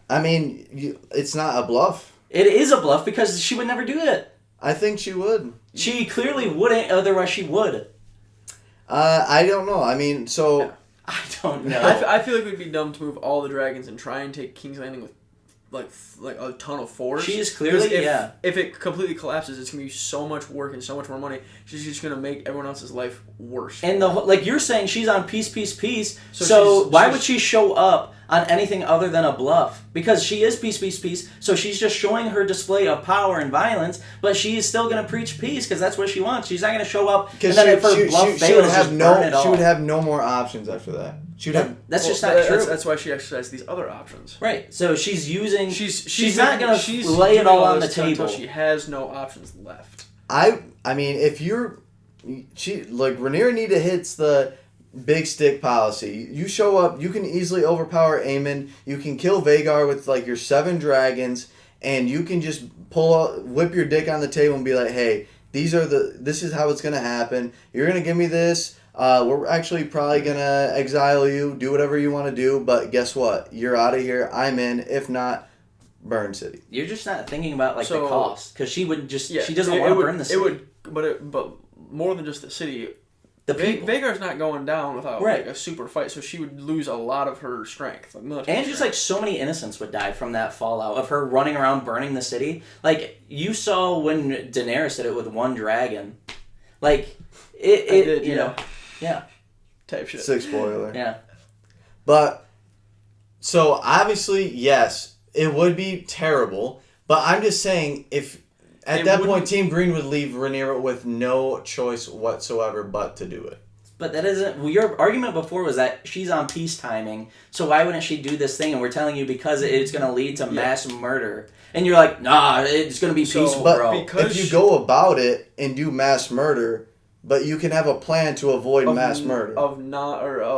I mean, it's not a bluff. It is a bluff because she would never do it. I think she would. She clearly wouldn't, otherwise she would. I don't know. I mean, so... Yeah. I don't know. I feel like it would be dumb to move all the dragons and try and take King's Landing with like a ton of force. She is clearly, if it completely collapses, it's going to be so much work and so much more money. She's just going to make everyone else's life worse. And like you're saying, she's on peace, peace, peace. So why would she show up on anything other than a bluff? Because she is peace, peace, peace. So she's just showing her display of power and violence, but she's still going to preach peace because that's what she wants. She's not going to show up and then if her bluff fails, she would have no more options after that. That's just not true. That's why she exercised these other options. Right. So she's using. She's not going to lay it all on the table. She has no options left. I mean, if Rhaenyra need to hit the big stick policy. You show up, you can easily overpower Aemon. You can kill Vhagar with like your 7 dragons, and you can just whip your dick on the table and be like, hey, this is how it's gonna happen. You're gonna give me this. We're actually probably gonna exile you, do whatever you want to do, but guess what? You're out of here. I'm in. If not, burn city. You're just not thinking about the cost, because she would just she doesn't want to burn the city. But more than just the city. The people. Vhagar's not going down without like a super fight, so she would lose a lot of her strength. And just like so many innocents would die from that fallout of her running around burning the city. Like you saw when Daenerys did it with one dragon. Like you know. Yeah. Type shit. Sick spoiler. Yeah. But so obviously, yes, it would be terrible. But I'm just saying if at that point, Team Green would leave Rhaenyra with no choice whatsoever but to do it. But that isn't... Well, your argument before was that she's on peace timing, so why wouldn't she do this thing? And we're telling you because it's going to lead to mass murder. And you're like, nah, it's going to be peaceful, bro. If you go about it and do mass murder, but you can have a plan to avoid mass murder.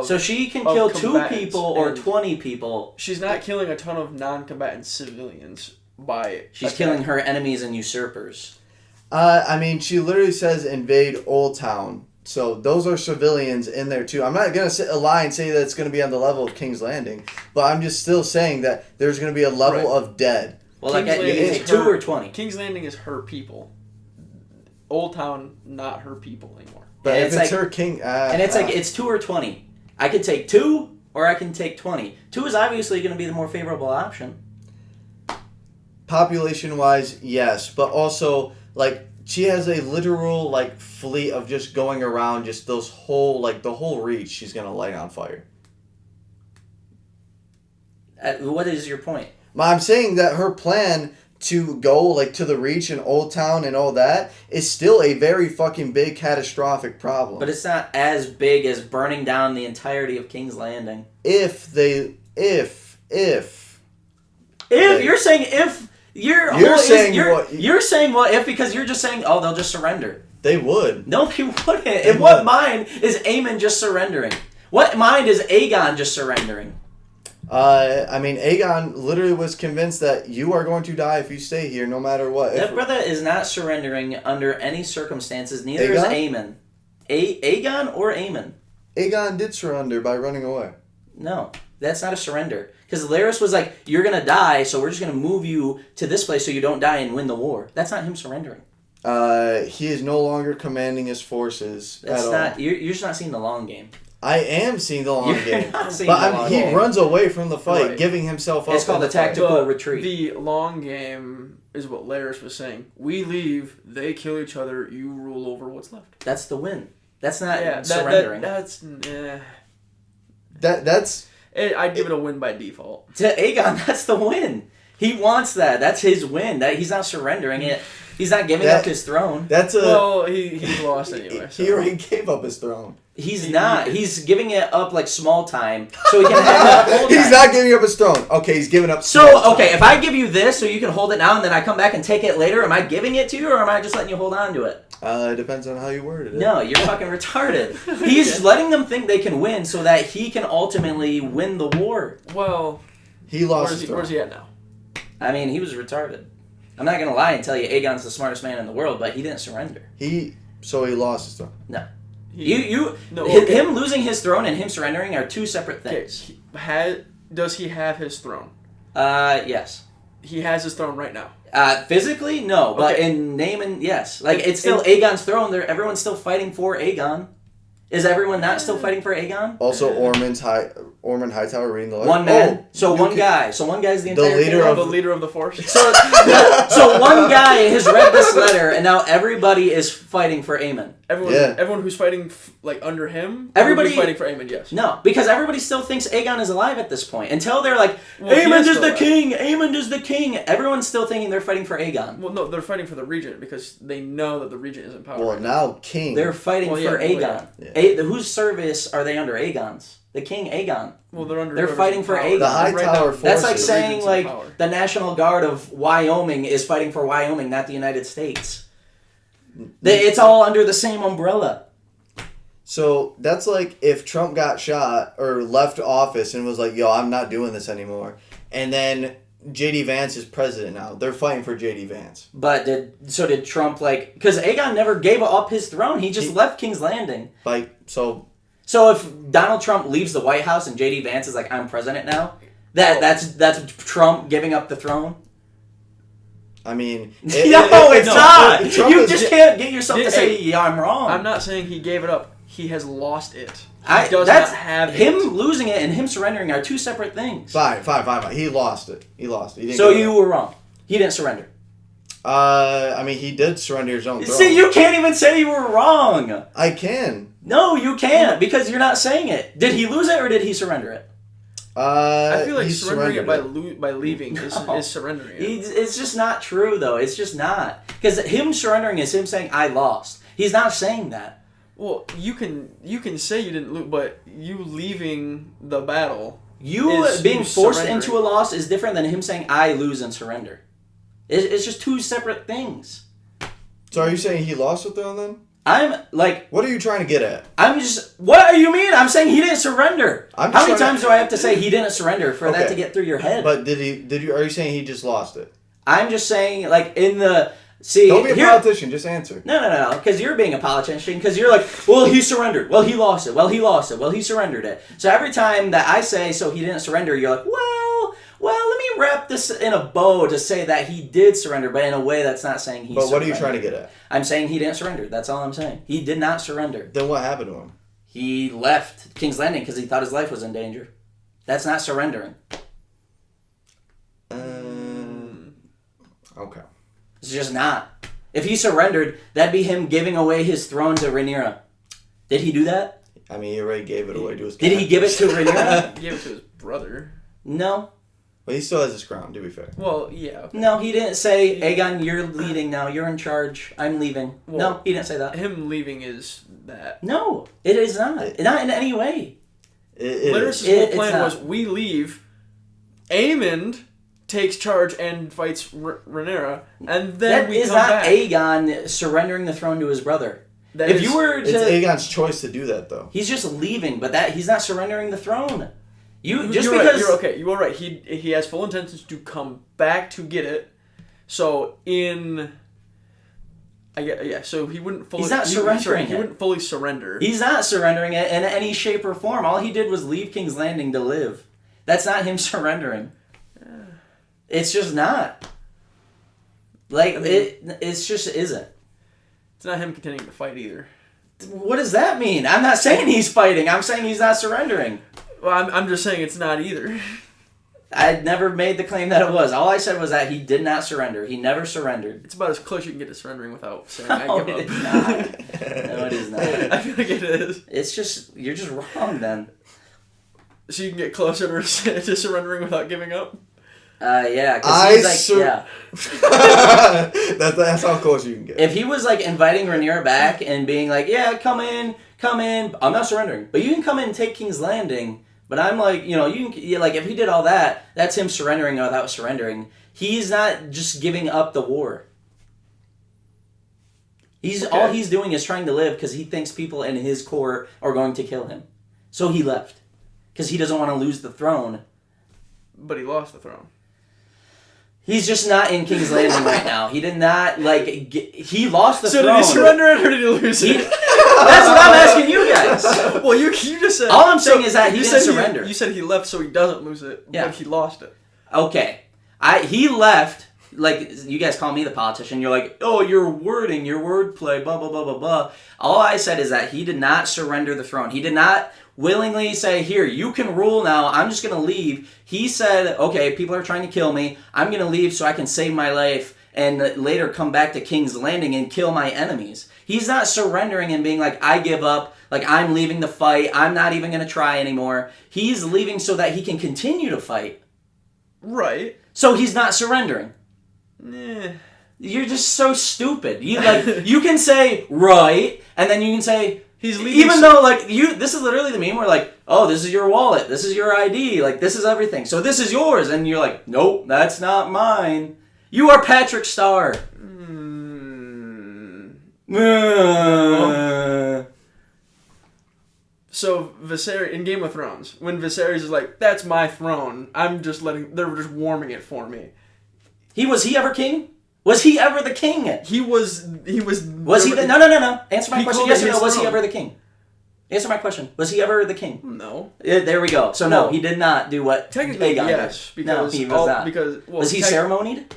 So she can kill 2 people or 20 people. She's not killing a ton of non-combatant civilians. She's killing her enemies and usurpers. I mean, she literally says invade Old Town. So those are civilians in there too. I'm not going to lie and say that it's going to be on the level of King's Landing. But I'm just still saying that there's going to be a level of dead. Well, you can take 2 or 20. King's Landing is her people. Old Town not her people anymore. But And if it's it's her king, and it's like it's 2 or 20. I could take 2 or I can take 20. 2 is obviously going to be the more favorable option. population wise, yes, but also like she has a literal like fleet of just going around just those whole like the whole reach she's gonna light on fire. What is your point? I'm saying that her plan to go like to the reach in Old Town and all that is still a very fucking big catastrophic problem. But it's not as big as burning down the entirety of King's Landing. If You're saying if You're saying what if because you're just saying they'll just surrender. they would. No, they wouldn't. In what mind is Aemon just surrendering? What mind is Aegon just surrendering? I mean, Aegon literally was convinced that you are going to die if you stay here, no matter what. That brother is not surrendering under any circumstances. Neither Aegon? is Aemon. Aegon or Aemon? Aegon did surrender by running away. No, that's not a surrender. Because Larys was like, you're going to die, so we're just going to move you to this place so you don't die and win the war. That's not him surrendering. He is no longer commanding his forces That's at not. all. You're just not seeing the long game. I am seeing the long game. Not seeing But the long he game. runs away from the fight, Right. giving himself up. It's called in a the fight. tactical retreat. The long game is what Larys was saying. We leave, they kill each other, you rule over what's left. That's the win. That's not Yeah, surrendering. That's That's I'd give it a win by default. To Aegon, that's the win. He wants that. That's his win. That he's not surrendering it. He's not giving up his throne. that's a. Well, he lost anyway. So. He already gave up his throne. He's not. He's giving it up like small time, so he can have it full time. He's not giving up his throne. Okay, he's giving up. So small okay, time. if I give you this, so you can hold it now, and then I come back and take it later, am I giving it to you, or am I just letting you hold on to it? It depends on how you worded it. No, you're fucking retarded. He's letting them think they can win, so that he can ultimately win the war. Well, He lost his throne. where's he at now? I mean, he was retarded. I'm not gonna lie and tell you Aegon's the smartest man in the world, but he didn't surrender. So he lost his throne. No. No, okay. Him losing his throne and him surrendering are two separate Okay, things. does he have his throne? Yes. He has his throne right now. Physically, no, but Okay. in name and yes, like it's still Aegon's throne. Everyone's still fighting for Aegon. Is everyone not still fighting for Aegon? Also, Ormond Hightower reading the letter. One man. Oh, So you one can- guy. So one guy's the The entire leader kingdom? of- The leader of the force. So one guy has read this letter, and now everybody is fighting for Aemon. Everyone who's fighting under him. Everybody- would be fighting for Aemon. Yes. No, because everybody still thinks Aegon is alive at this point. Until they're like, Well, he Aemon is is still the alive. king! Aemon is the king! Everyone's still thinking they're fighting for Aegon. Well, no, they're fighting for the regent because they know that the regent is in power. Well, right now king. They're fighting Well, yeah, for well, Aegon. yeah. Whose service are they under? Aegon's. The king Aegon. Well, they're under. They're whoever's fighting in for power. Aegon. The Hightower Right now, forces. That's like the saying regent's in like power. the National Guard of Wyoming is fighting for Wyoming, not the United States. It's all under the same umbrella. So that's like if Trump got shot or left office and was like, "Yo, I'm not doing this anymore," and then JD Vance is president now. They're fighting for JD Vance. But did Trump because Aegon never gave up his throne. He just left King's Landing. So if Donald Trump leaves the White House and JD Vance is like, I'm president now, that's Trump giving up the throne. I mean, It's not. Trump You is- just can't get yourself to say, yeah, I'm wrong. I'm not saying he gave it up. He has lost it. He That's does not have him it. losing it and him surrendering are two separate things. Fine. He lost it. He didn't So give it you up. were wrong. He didn't surrender. I mean, he did surrender his own throne. See, you can't even say you were wrong. I can. No, you can't because you're not saying it. Did he lose it or did he surrender it? I feel like he surrendering it surrendered by leaving is surrendering it. It's just not true, though. It's just not. Because him surrendering is him saying, I lost. He's not saying that. Well, you can say you didn't lose, but you leaving the battle. You is being you forced surrendering. into a loss is different than him saying, I lose and surrender. It's just two separate things. So are you saying he lost the throne then? I'm like, What are you trying to get at? what do you mean? I'm saying he didn't surrender. I'm How just many trying times to- do I have to say he didn't surrender for that Okay. to get through your head? But did you? Are you saying he just lost it? I'm just saying, like, see, Don't be a politician. Just answer. No, because you're being a politician, because you're like, well, he surrendered, well, he lost it, well, he lost it, well, he surrendered it. So every time that I say, so he didn't surrender, you're like, well, Well, let me wrap this in a bow to say that he did surrender, but in a way that's not saying he surrendered. But what are you trying to get at? I'm saying he didn't surrender. That's all I'm saying. He did not surrender. Then what happened to him? He left King's Landing because he thought his life was in danger. That's not surrendering. Okay. It's just not. If he surrendered, that'd be him giving away his throne to Rhaenyra. Did he do that? I mean, he already gave it away to his Did he give it to Rhaenyra? He gave it to his brother. No. But he still has his crown, to be fair. Well, yeah. Okay. No, he didn't say, Aegon, you're leading now. You're in charge. I'm leaving. Well, no, he didn't say that. Him leaving is that. No, it is not. Not in any way. Larys' whole plan was, we leave, Aemond takes charge and fights Rhaenyra, and then we come back. That is not Aegon surrendering the throne to his brother. It's Aegon's choice to do that, though. He's just leaving, but he's not surrendering the throne. You're right. You are right. He has full intentions to come back to get it. So so he wouldn't fully. He's not surrendering. He wouldn't fully surrender. He's not surrendering it in any shape or form. All he did was leave King's Landing to live. That's not him surrendering. It's just not. It's just isn't. It's not him continuing to fight either. What does that mean? I'm not saying he's fighting. I'm saying he's not surrendering. Well, I'm just saying it's not either. I never made the claim that it was. All I said was that he did not surrender. He never surrendered. It's about as close you can get to surrendering without saying I give up. It is not. No, it is not. I feel like it is. It's just, you're just wrong then. So you can get closer to surrendering without giving up? Yeah. Because That's how close you can get. If he was inviting Rhaenyra back and being like, yeah, come in, I'm not surrendering, but you can come in and take King's Landing. But I'm if he did all that, that's him surrendering without surrendering. He's not just giving up the war. All he's doing is trying to live because he thinks people in his court are going to kill him. So he left because he doesn't want to lose the throne. But he lost the throne. He's just not in King's Landing right now. He did not, he lost the throne. So did he surrender it or did he lose it? That's what I'm asking you guys. Well, you just said... All I'm saying is that he didn't surrender. You said he left so he doesn't lose it, but he lost it. Okay. He left, you guys call me the politician. You're like, oh, your wording, your wordplay, blah, blah, blah, blah, blah. All I said is that he did not surrender the throne. He did not willingly say, here, you can rule now, I'm just going to leave. He said, okay, people are trying to kill me, I'm going to leave so I can save my life and later come back to King's Landing and kill my enemies. He's not surrendering and being like, I give up, I'm leaving the fight, I'm not even going to try anymore. He's leaving so that he can continue to fight. Right. So he's not surrendering. Nah. You're just so stupid. You can say, right, and then you can say... He's leaving. Even though, this is literally the meme where, oh, this is your wallet, this is your ID, this is everything, so this is yours, and you're like, nope, that's not mine. You are Patrick Star. So Viserys in Game of Thrones, when Viserys is like, "That's my throne," they're just warming it for me. Was he ever king? Was he ever the king? He was. No. Answer my question. Yes or no? Was he ever the king? Answer my question. Was he ever the king? No. There we go. So no, he did not do what technically Aegon yes, did. No, he was not. Was he ceremonied?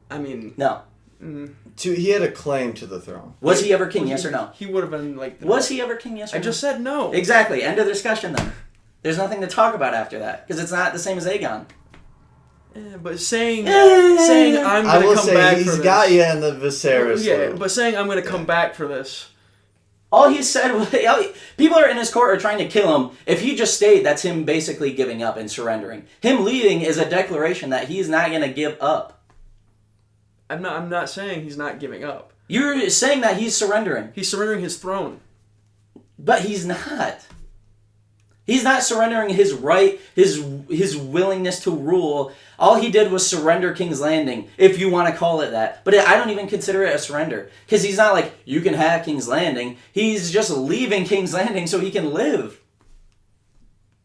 I mean, no. He had a claim to the throne. Was he ever king? Yes or no? He would have been Was he ever king? Yes or no? I just said no. Exactly. End of discussion then. There's nothing to talk about after that because it's not the same as Aegon. But saying I'm going to come back for this. He's got you in the Viserys. Yeah, but saying I'm going to come back for this. All he said was, people are in his court are trying to kill him. If he just stayed, that's him basically giving up and surrendering. Him leaving is a declaration that he's not going to give up. I'm not saying he's not giving up. You're saying that he's surrendering. He's surrendering his throne. But he's not. He's not surrendering his right, his willingness to rule. All he did was surrender King's Landing, if you want to call it that. But I don't even consider it a surrender. Because he's not like, you can have King's Landing. He's just leaving King's Landing so he can live.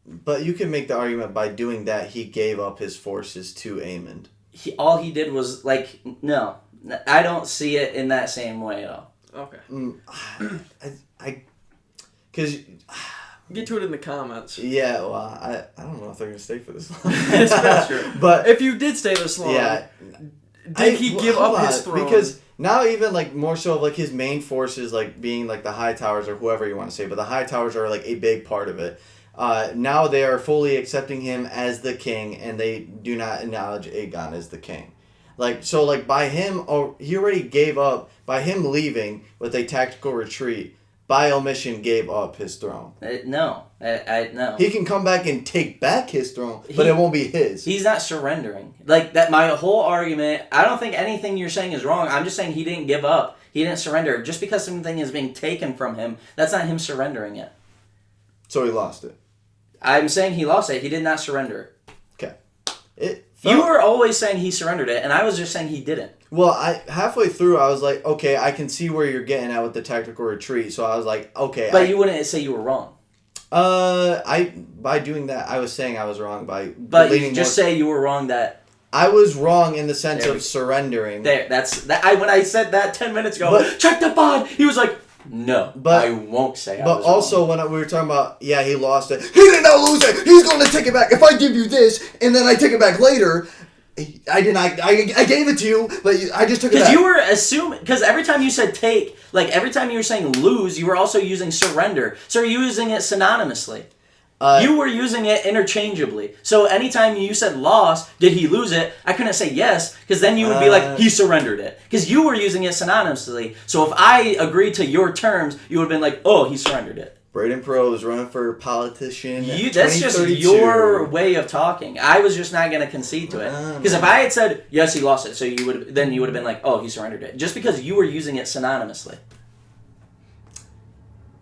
But you can make the argument by doing that he gave up his forces to Aemond. All he did was, no. I don't see it in that same way at all. Okay. Because... Get to it in the comments. Yeah, well, I don't know if they're gonna stay for this long. That's true. But if you did stay this long, did he give up his throne? Because now even like more so of like his main forces like being like the High Towers or whoever you want to say, but the High Towers are like a big part of it. Now they are fully accepting him as the king, and they do not acknowledge Aegon as the king. Like so, like by him, he already gave up by him leaving with a tactical retreat. By omission, gave up his throne. No. He can come back and take back his throne, but it won't be his. He's not surrendering. Like, that. My whole argument, I don't think anything you're saying is wrong. I'm just saying he didn't give up. He didn't surrender. Just because something is being taken from him, that's not him surrendering it. So he lost it. I'm saying he lost it. He did not surrender. Okay. You were always saying he surrendered it, and I was just saying he didn't. Well, halfway through, I was like, okay, I can see where you're getting at with the tactical retreat. So I was like, okay. But you wouldn't say you were wrong. By doing that, I was saying I was wrong by. But you just say you were wrong that. I was wrong in the sense of surrendering. That's that. When I said that 10 minutes ago, check the pod. He was like, no, but I won't say. But also, when we were talking about, he lost it. He did not lose it. He's going to take it back. If I give you this and then I take it back later. I did not. I gave it to you, but I just took it back. Because you were assuming. Because every time you said take, like every time you were saying lose, you were also using surrender. So you're using it synonymously. You were using it interchangeably. So anytime you said lost, did he lose it? I couldn't say yes, because then you would be like, he surrendered it. Because you were using it synonymously. So if I agreed to your terms, you would have been like, oh, he surrendered it. Braden Pro is running for politician. That's just your way of talking. I was just not going to concede to it. Because if I had said, yes, he lost it, so you would have been like, oh, he surrendered it. Just because you were using it synonymously.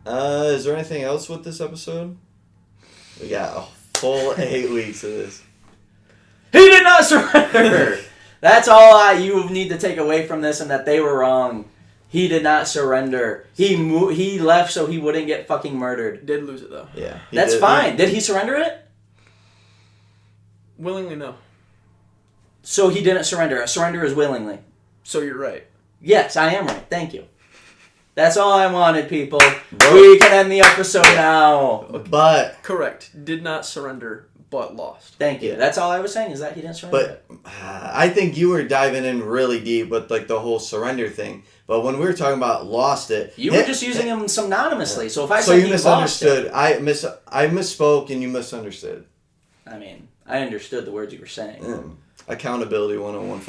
Is there anything else with this episode? We got a full 8 weeks of this. He did not surrender! That's all you need to take away from this, and that they were wrong. He did not surrender. He left so he wouldn't get fucking murdered. Did lose it, though. Yeah. That's fine. Did he surrender it? Willingly, no. So he didn't surrender. Surrender is willingly. So you're right. Yes, I am right. Thank you. That's all I wanted, people. We can end the episode now. Okay. But correct. Did not surrender, but lost. Thank you. That's all I was saying, is that he didn't surrender. But I think you were diving in really deep with like the whole surrender thing. But when we were talking about lost it, you were just using them synonymously. So if I said you misunderstood, lost it, I misspoke and you misunderstood. I mean, I understood the words you were saying. Accountability 101.